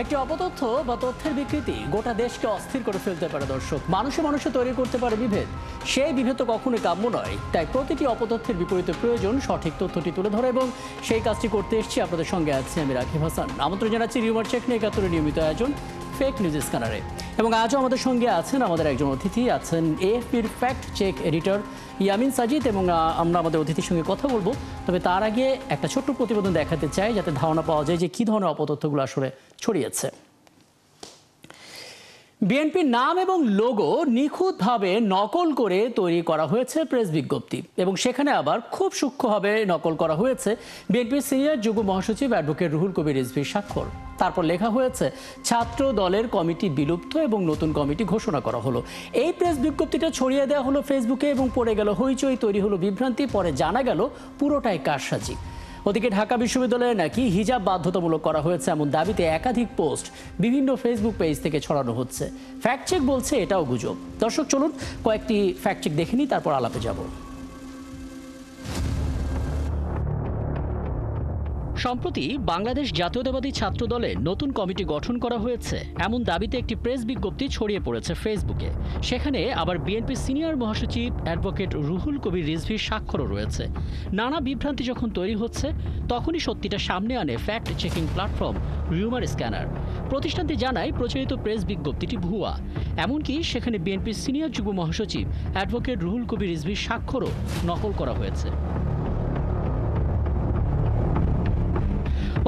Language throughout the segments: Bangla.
একটি অপতথ্য বা তথ্যের বিকৃতি গোটা দেশকে অস্থির করে ফেলতে পারে দর্শক। মানুষে মানুষে তৈরি করতে পারে বিভেদ। সেই বিভেদ তো কখনোই কাম্য নয়। তাই প্রতিটি অপতথ্যের বিপরীতে প্রয়োজন সঠিক তথ্যটি তুলে ধরা, এবং সেই কাজটি করতে এসেছি। আপনাদের সঙ্গে আছি আমি রাকিব হাসান। আমন্ত্রণ জানাচ্ছি রিউমার চেক নিয়ে ৭১ নিয়মিত আয়োজন ফেক নিউজ স্ক্যানারে। এবং আজও আমাদের সঙ্গে আছেন আমাদের একজন অতিথি, আছেন এএফপির fact check editor Yamin Sajid, এবং আমরা আমাদের অতিথির সঙ্গে কথা বলবো। তবে তার আগে একটা ছোট্ট প্রতিবেদন দেখাতে চাই, যাতে ধারণা পাওয়া যায় যে কী ধরনের অপতথ্যগুলো আসলে ছড়িয়েছে। বিএনপির নাম এবং লোগো নিখুঁতভাবে নকল করে তৈরি করা হয়েছে প্রেস বিজ্ঞপ্তি, এবং সেখানে আবার খুব সূক্ষ্মভাবে নকল করা হয়েছে বিএনপির সিনিয়র যুগ্ম মহাসচিব অ্যাডভোকেট রুহুল কবির রিজভীর স্বাক্ষর। তারপর লেখা হয়েছে ছাত্র দলের কমিটি বিলুপ্ত এবং নতুন কমিটি ঘোষণা করা হলো। এই প্রেস বিজ্ঞপ্তিটা ছড়িয়ে দেওয়া হলো ফেসবুকে, এবং পড়ে গেল হইচই, তৈরি হলো বিভ্রান্তি। পরে জানা গেল পুরোটাই কারসাজি। ওদিকে ঢাকা বিশ্ববিদ্যালয়ে নাকি হিজাব বাধ্যতামূলক করা হয়েছে এমন দাবিতে একাধিক পোস্ট বিভিন্ন ফেসবুক পেজ থেকে ছড়ানো হচ্ছে। ফ্যাক্ট চেক বলছে এটাও গুজব। দর্শক চলুন কয়েকটি ফ্যাক্ট চেক দেখে নিই, তারপর আলাপে যাব। সম্প্রতি বাংলাদেশ জাতীয়তাবাদী ছাত্র দলের নতুন কমিটি গঠন করা হয়েছে এমন দাবিতে একটি প্রেস বিজ্ঞপ্তি ছড়িয়ে পড়েছে ফেসবুকে। সেখানে আবার বিএনপির সিনিয়র মহাসচিব অ্যাডভোকেট রুহুল কবির রিজভীর স্বাক্ষরও রয়েছে। নানা বিভ্রান্তি যখন তৈরি হচ্ছে, তখনই সত্যিটা সামনে আনে fact checking platform rumour scanner. প্রতিষ্ঠানটি জানায় প্রচলিত প্রেস বিজ্ঞপ্তিটি ভুয়া। এমনকি সেখানে বিএনপির সিনিয়র যুগ্ম মহাসচিব অ্যাডভোকেট রুহুল কবির রিজভীর স্বাক্ষরও নকল করা হয়েছে।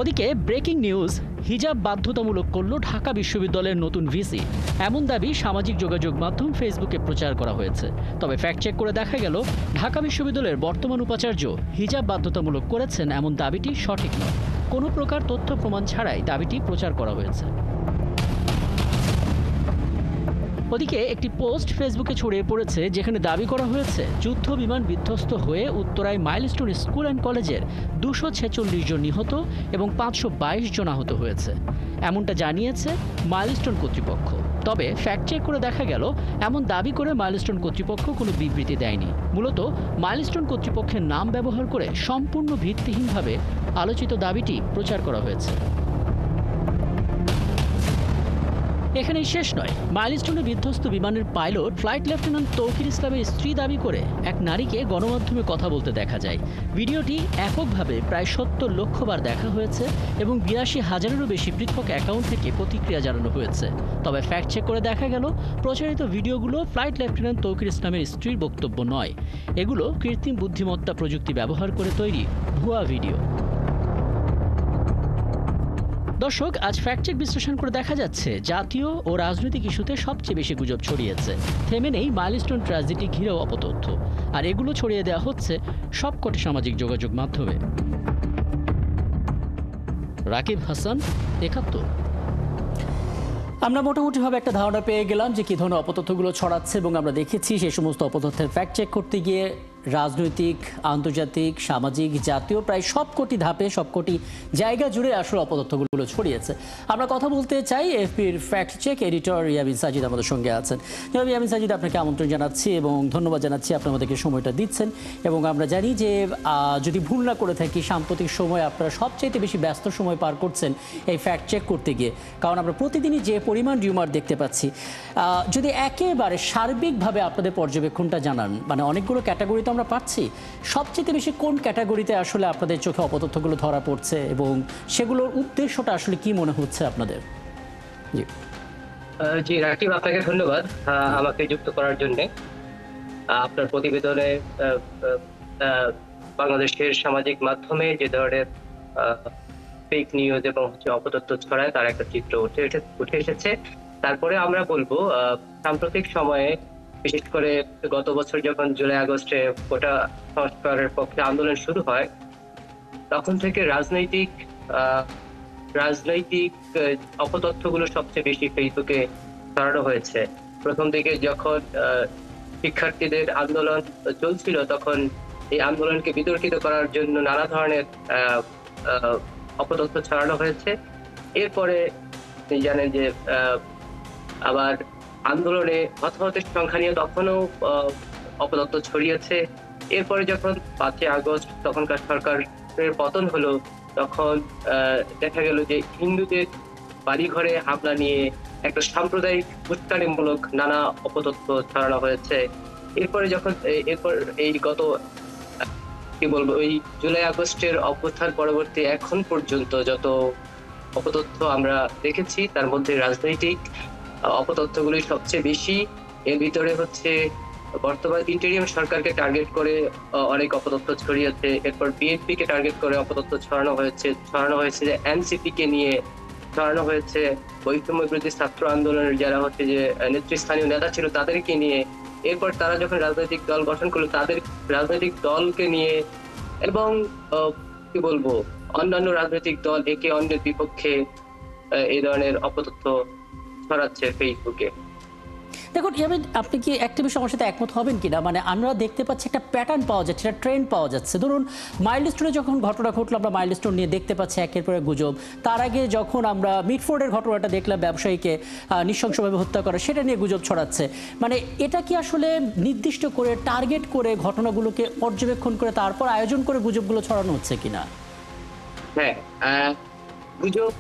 ওদিকে ব্রেকিং নিউজ, হিজাব বাধ্যতামূলক করল ঢাকা বিশ্ববিদ্যালয়ের নতুন ভিসি, এমন দাবি সামাজিক যোগাযোগ মাধ্যম ফেসবুকে প্রচার করা হয়েছে। তবে ফ্যাক্ট চেক করে দেখা গেল ঢাকা বিশ্ববিদ্যালয়ের বর্তমান উপাচার্য হিজাব বাধ্যতামূলক করেছেন এমন দাবিটি সঠিক নয়। কোনো প্রকার তথ্য প্রমাণ ছাড়াই দাবিটি প্রচার করা হয়েছে। ওদিকে একটি পোস্ট ফেসবুকে ছড়িয়ে পড়েছে, যেখানে দাবি করা হয়েছে যুদ্ধ বিমান বিধ্বস্ত হয়ে উত্তরায় মাইলস্টোন স্কুল অ্যান্ড কলেজের 246 জন নিহত এবং 522 জন আহত হয়েছে, এমনটা জানিয়েছে মাইলস্টোন কর্তৃপক্ষ। তবে ফ্যাক্ট চেক করে দেখা গেল এমন দাবি করে মাইলস্টোন কর্তৃপক্ষ কোনো বিবৃতি দেয়নি। মূলত মাইলস্টোন কর্তৃপক্ষের নাম ব্যবহার করে সম্পূর্ণ ভিত্তিহীনভাবে আলোচিত দাবিটি প্রচার করা হয়েছে। এখানেই শেষ নয়। মাইলস্টোনে বিধ্বস্ত বিমানের পাইলট ফ্লাইট লেফটেন্যান্ট তৌকির ইসলামের স্ত্রী দাবি করে এক নারীকে গণমাধ্যমে কথা বলতে দেখা যায়। ভিডিওটি এককভাবে প্রায় 70 লক্ষ বার দেখা হয়েছে এবং 82,000-এরও বেশি পৃথক অ্যাকাউন্ট থেকে প্রতিক্রিয়া জানানো হয়েছে। তবে ফ্যাক্ট চেক করে দেখা গেল প্রচারিত ভিডিওগুলো ফ্লাইট লেফটেন্যান্ট তৌকির ইসলামের স্ত্রীর বক্তব্য নয়। এগুলো কৃত্রিম বুদ্ধিমত্তা প্রযুক্তি ব্যবহার করে তৈরি ভুয়া ভিডিও। দর্শক, আজ ফ্যাক্ট চেক বিশ্লেষণ করে দেখা যাচ্ছে জাতীয় ও রাজনৈতিক ইস্যুতে সবচেয়ে বেশি গুজব ছড়িয়েছে। থেমে নেই মাইলস্টোন ট্র্যাজেডি ঘিরেও অপতথ্য, আর এগুলো ছড়িয়ে দেওয়া হচ্ছে সবকটি সামাজিক যোগাযোগ মাধ্যমে। রাকিব হাসান, ৭১। আমরা মোটামুটিভাবে একটা ধারণা পেয়ে গেলাম যে কী ধরনের অপতথ্যগুলো ছড়াচ্ছে, এবং আমরা দেখেছি সেই সমস্ত অপতথ্যের ফ্যাক্ট চেক করতে গিয়ে রাজনৈতিক, আন্তর্জাতিক, সামাজিক, জাতীয় প্রায় সবকটি ধাপে, সবকটি জায়গা জুড়ে আসলে অপতথ্যগুলো ছড়িয়েছে। আমরা কথা বলতে চাই এএফপির fact check editor Yamin Sajid আমাদের সঙ্গে আছেন। জনাব ইয়ামিন সাজিদ, আপনাকে আমন্ত্রণ জানাচ্ছি এবং ধন্যবাদ জানাচ্ছি আপনি আমাদেরকে সময়টা দিচ্ছেন। এবং আমরা জানি যে যদি ভুল না করে থাকি, সাম্প্রতিক সময় আপনারা সবচাইতে বেশি ব্যস্ত সময় পার করছেন এই ফ্যাক্ট চেক করতে গিয়ে, কারণ আমরা প্রতিদিনই যে পরিমাণ রিউমার দেখতে পাচ্ছি। যদি একেবারে সার্বিকভাবে আপনাদের পর্যবেক্ষণটা জানান, মানে অনেকগুলো ক্যাটাগরি তো আমরা পাচ্ছি, সবচেয়ে বেশি কোন ক্যাটাগরিতে আসলে আপনাদের চোখে অপতথ্যগুলো ধরা পড়ছে এবং সেগুলোর উদ্দেশ্যটা আসলে কি মনে হচ্ছে আপনাদের? জি রাকিব, আপনাকে ধন্যবাদ আমাকে যুক্ত করার জন্য। আপনার প্রতিবেদনে বাংলাদেশের সামাজিক মাধ্যমে যে ধরনের ফেক নিউজ এবং অপতথ্য ছড়ায় তার একটা চিত্র উঠে এসেছে। তারপরে আমরা বলবো সাম্প্রতিক সময়ে, বিশেষ করে গত বছর যখন জুলাই আগস্টে কোটা সংস্কারের পক্ষে আন্দোলন শুরু হয়, তখন থেকে রাজনৈতিক অপতথ্যগুলো সবচেয়ে বেশি ফেসবুকে ছড়ানো হয়েছে। প্রথম দিকে যখন শিক্ষার্থীদের আন্দোলন চলছিল, তখন এই আন্দোলনকে বিতর্কিত করার জন্য নানা ধরনের অপতথ্য ছড়ানো হয়েছে। এরপরে আপনি জানেন যে আবার আন্দোলনে হতাহতের সংখ্যা নিয়ে তখনও অপতথ্য ছড়িয়েছে। এরপরে যখন 5ই আগস্ট তখনকার সরকারের পতন হলো, তখন দেখা গেল যে হিন্দুদের বাড়িঘরে হামলা নিয়ে একটা সাম্প্রদায়িক উস্কানিমূলক নানা অপতথ্য ছড়ানো হয়েছে। এরপর এই গত কি বলবো, ওই জুলাই আগস্টের অভ্যুত্থান পরবর্তী এখন পর্যন্ত যত অপতথ্য আমরা দেখেছি, তার মধ্যে রাজনৈতিক অপতথ্যগুলি সবচেয়ে বেশি। এর ভিতরে হচ্ছে বর্তমান ইন্টেরিয়াম সরকারকে টার্গেট করে অনেক অপতথ্য ছড়িয়েছে। এরপর বিএনপি কে টার্গেট করে অপতথ্য ছড়ানো হয়েছে যে এনসিপি কে নিয়ে, ছড়ানো হয়েছে বৈষম্য বিরোধী ছাত্র আন্দোলনের যারা হচ্ছে যে নেতৃস্থানীয় নেতা ছিল তাদেরকে নিয়ে। এরপর তারা যখন রাজনৈতিক দল গঠন করলো তাদের রাজনৈতিক দলকে নিয়ে, এবং কি বলবো, অন্যান্য রাজনৈতিক দল একে অন্যের বিপক্ষে এই ধরনের অপতথ্য ছড়াচ্ছে ফেসবুকে। দেখুন ইয়ামিন, আপনি কি একটা বিষয় আমার সাথে একমত হবেন কিনা, মানে আমরা দেখতে পাচ্ছি একটা প্যাটার্ন পাওয়া যাচ্ছে, একটা ট্রেন্ড পাওয়া যাচ্ছে। ধরুন মাইলস্টোনে যখন ঘটনা ঘটলো, আমরা মাইলস্টোন নিয়ে দেখতে পাচ্ছি একের পর এক গুজব। তার আগে যখন আমরা মিডফোর্ডের ঘটনাটা দেখলাম, ব্যবসায়ীকে নৃশংসভাবে হত্যা করা, সেটা নিয়ে গুজব ছড়াচ্ছে। মানে এটা কি আসলে নির্দিষ্ট করে টার্গেট করে ঘটনাগুলোকে পর্যবেক্ষণ করে তারপর আয়োজন করে গুজবগুলো ছড়ানো হচ্ছে কিনা? হ্যাঁ, গুজব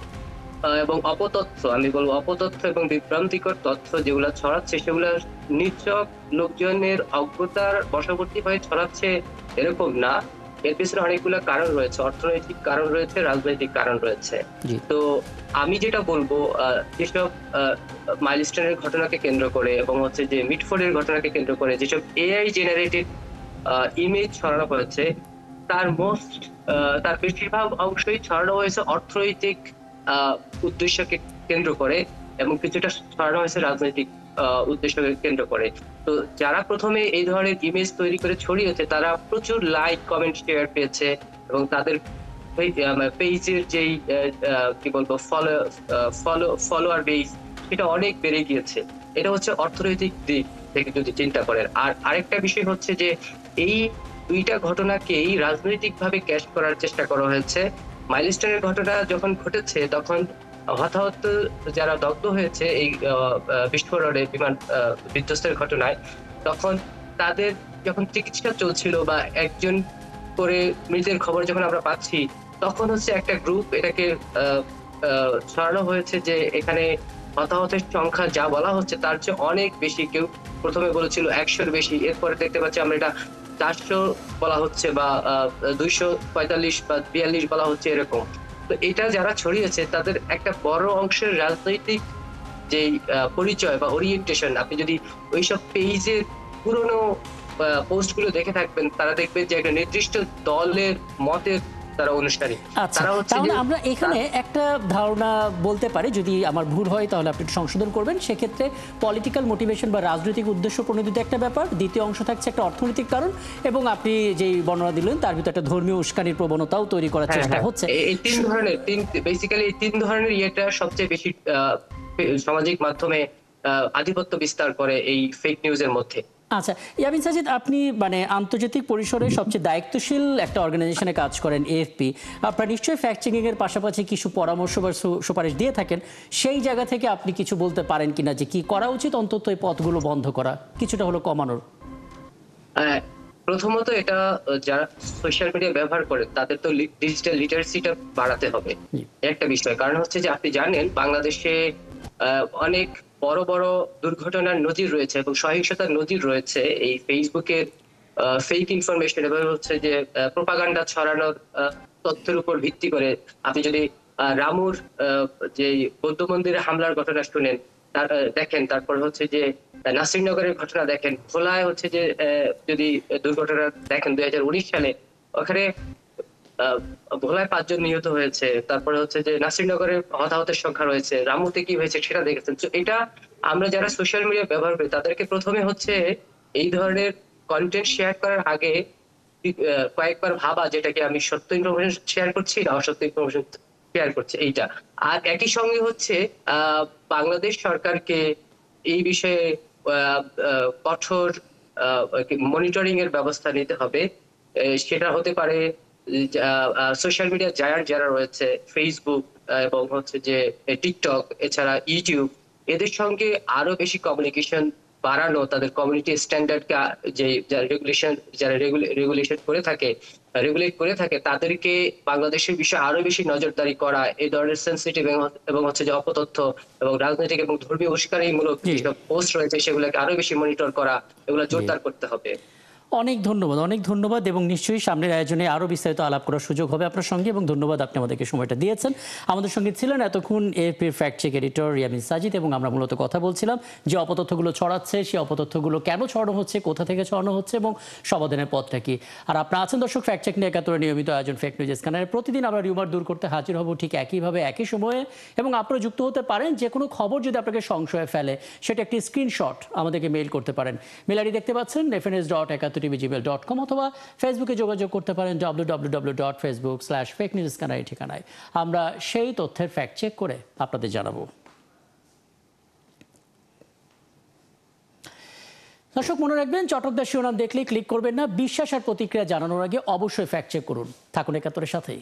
এবং অপতথ্য, আমি বলবো অপতথ্য এবং বিভ্রান্তিকর তথ্য যেগুলো ছড়াচ্ছে সেগুলো নিছক লোকজনের অজ্ঞতার বশবর্তী হয়ে ছড়াচ্ছে এরকম না। এর পিছনে অনেকগুলো কারণ রয়েছে, অর্থনৈতিক কারণ রয়েছে, রাজনৈতিক কারণ রয়েছে। তো আমি যেটা বলবো, যেসব মাইলস্টোনের ঘটনাকে কেন্দ্র করে এবং হচ্ছে যে মিডফোর্ডের ঘটনাকে কেন্দ্র করে যেসব এআই জেনারেটেড ইমেজ ছড়ানো হয়েছে, তার বেশিরভাগ অংশই ছড়ানো হয়েছে অর্থনৈতিক উদ্দেশ্যকে কেন্দ্র করে, এবং কিছুটা ছড়ানো হয়েছে রাজনৈতিক উদ্দেশ্যকে কেন্দ্র করে। তো যারা প্রথমে এই ধরনের ইমেজ তৈরি করে ছড়িয়েছে তারা প্রচুর লাইক, কমেন্ট, শেয়ার পেয়েছে, এবং তাদের পেজের যেই কি বলবো ফলোয়ার বেস সেটা অনেক বেড়ে গিয়েছে। এটা হচ্ছে অর্থনৈতিক দিক থেকে যদি চিন্তা করেন। আর আরেকটা বিষয় হচ্ছে যে এই দুইটা ঘটনাকেই রাজনৈতিকভাবে ক্যাশ করার চেষ্টা করা হয়েছে। মাইলস্টোনের ঘটনা যখন ঘটেছে তখন হতাহত যারা দগ্ধ হয়েছে এই বিস্ফোরণে, বিমান বিধ্বস্তের ঘটনায়, তখন তাদের যখন চিকিৎসা চলছিল বা একজন করে মৃতের খবর যখন আমরা পাচ্ছি, তখন হচ্ছে একটা গ্রুপ এটাকে ছড়ানো হয়েছে যে এখানে হতাহতের সংখ্যা যা বলা হচ্ছে তার চেয়ে অনেক বেশি। কেউ প্রথমে বলেছিল 100-র বেশি, এরপরে দেখতে পাচ্ছি আমরা এটা 400 বলা হচ্ছে, বা 245 বা 42 বলা হচ্ছে, এরকম। তো এটা যারা ছড়িয়েছে তাদের একটা বড় অংশের রাজনৈতিক যে পরিচয় বা ওরিয়েন্টেশন, আপনি যদি ওইসব পেজের পুরনো পোস্ট গুলো দেখে থাকবেন, তারা দেখবেন যে একটা নির্দিষ্ট দলের মতের তারা অনুষ্ঠানী। আচ্ছা, তাহলে আমরা এখানে একটা ধারণা বলতে পারি, যদি আমার ভুল হয় তাহলে আপনি একটু সংশোধন করবেন। সেক্ষেত্রে পলিটিক্যাল মোটিভেশন বা রাজনৈতিক উদ্দেশ্য প্রণোদিত একটা ব্যাপার, দ্বিতীয় অংশ থাকছে একটা অর্থনৈতিক কারণ, এবং আপনি যেই বর্ণনা দিলেন তার ভিতরে একটা ধর্মীয় উস্কানির প্রবণতাও তৈরি করার চেষ্টা হচ্ছে। এই তিন ধরনের ইয়েটা সবচেয়ে বেশি সামাজিক মাধ্যমে আধিপত্য বিস্তার করে এই ফেক নিউজের মধ্যে। আচ্ছা ইয়ামিন সাজিদ, আপনি মানে আন্তর্জাতিক পরিসরে সবচেয়ে দায়িত্বশীল একটা অর্গানাইজেশনে কাজ করেন, এএফপি। আপনারা নিশ্চয়ই ফ্যাক্ট চেকিং এর পাশাপাশি কিছু পরামর্শ বা সুপারিশ দিয়ে থাকেন। সেই জায়গা থেকে আপনি কিছু বলতে পারেন কিনা যে কি করা উচিত, অন্তত এই পথগুলো বন্ধ করা, কিছুটা হলো কমানোর? প্রথমত এটা যারা সোশ্যাল মিডিয়া ব্যবহার করে তাদের তো ডিজিটাল লিটারেসিটা বাড়াতে হবে, একটা বিষয়। কারণ হচ্ছে যে আপনি জানেন বাংলাদেশে অনেক বড় বড় দুর্ঘটনার নজির রয়েছে এবং সহিংসতার নজির রয়েছে এই ফেসবুকের ফেক ইনফরমেশন এবং হচ্ছে যে প্রোপাগান্ডা ছড়ানোর তথ্যের উপর ভিত্তি করে। আপনি যদি রামুর যে বৌদ্ধ মন্দিরে হামলার ঘটনা শুনেন, দেখেন, তারপর হচ্ছে যে নাসিরনগরের ঘটনা দেখেন, ভোলায় হচ্ছে যে যদি দুর্ঘটনা দেখেন 2019 সালে, ওখানে ভোলায় 5 জন নিহত হয়েছে। তারপরে হচ্ছে যে নাসিরনগরে হতাহতের সংখ্যা রয়েছে, রামুতে কি হয়েছে সেটা দেখেছেন। তো এটা আমরা যারা সোশ্যাল মিডিয়া ব্যবহার করি তাদেরকে প্রথমে হচ্ছে এই ধরনের কন্টেন্ট শেয়ার করার আগে কয়েকবার ভাবা, যেটাকে আমি সত্য ইনফরমেশন শেয়ার করছি না অসত্য ইনফরমেশন শেয়ার করছে, এইটা। আর একই সঙ্গে হচ্ছে বাংলাদেশ সরকারকে এই বিষয়ে কঠোর মনিটরিং এর ব্যবস্থা নিতে হবে। সেটা হতে পারে সোশ্যাল মিডিয়া জায়ান্ট যারা রয়েছে, ফেসবুক এবং হচ্ছে যে টিকটক, এছাড়া ইউটিউব, এদের সঙ্গে আরো বেশি কমিউনিকেশন বাড়ানো, তাদের কমিউনিটি স্ট্যান্ডার্ডকে যে রেগুলেশন করে থাকে, রেগুলেট করে থাকে, তাদেরকে বাংলাদেশের বিষয়ে আরো বেশি নজরদারি করা, এই ধরনের সেন্সিটিভ এবং হচ্ছে যে অপতথ্য এবং রাজনৈতিক এবং ধর্মীয় উস্কানিমূলক যেসব পোস্ট রয়েছে সেগুলোকে আরো বেশি মনিটর করা, এগুলো জোরদার করতে হবে। অনেক ধন্যবাদ এবং নিশ্চয়ই সামনের আয়োজনে আরো বিস্তারিত আলাপ করার সুযোগ হবে আপনার সঙ্গে, এবং ধন্যবাদ আপনি আমাদেরকে সময়টা দিয়েছেন। আমাদের সঙ্গে ছিলেন এতক্ষণ এএফপির fact check editor Yamin Sajid, এবং আমরা মূলত কথা বলছিলাম যে অপতথ্যগুলো ছড়াচ্ছে, সেই অপতথ্যগুলো কেন ছড়ানো হচ্ছে, কোথা থেকে ছড়ানো হচ্ছে এবং সমাধানের পথটা কি। আর আপনারা আছেন দর্শক ফ্যাক্ট চেক নিয়ে একাত্তরের নিয়মিত আয়োজন ফেক নিউজ স্ক্যানারে। প্রতিদিন আমরা রিউমার দূর করতে হাজির হব ঠিক একইভাবে একই সময়ে, এবং আপনারা যুক্ত হতে পারেন। যে কোনো খবর যদি আপনাকে সংশয়ে ফেলে সেটা একটি স্ক্রিনশট আমাদেরকে মেইল করতে পারেন। মেল আইডি দেখতে পাচ্ছেন fns.71tv@gmail.com, অথবা ফেসবুকে যোগাযোগ করতে পারেন www.facebook/fakenewsscanner ঠিকানায়। আমরা সেই তথ্যের ফ্যাক্ট চেক করে আপনাদের জানাবো। দর্শক মনে রাখবেন, চটকদার শিরোনাম দেখলেই ক্লিক করবেন না। বিশ্বাস আর প্রতিক্রিয়া জানানোর আগে অবশ্যই ফ্যাক্ট চেক করুন। থাকুন একাত্তরের সাথেই।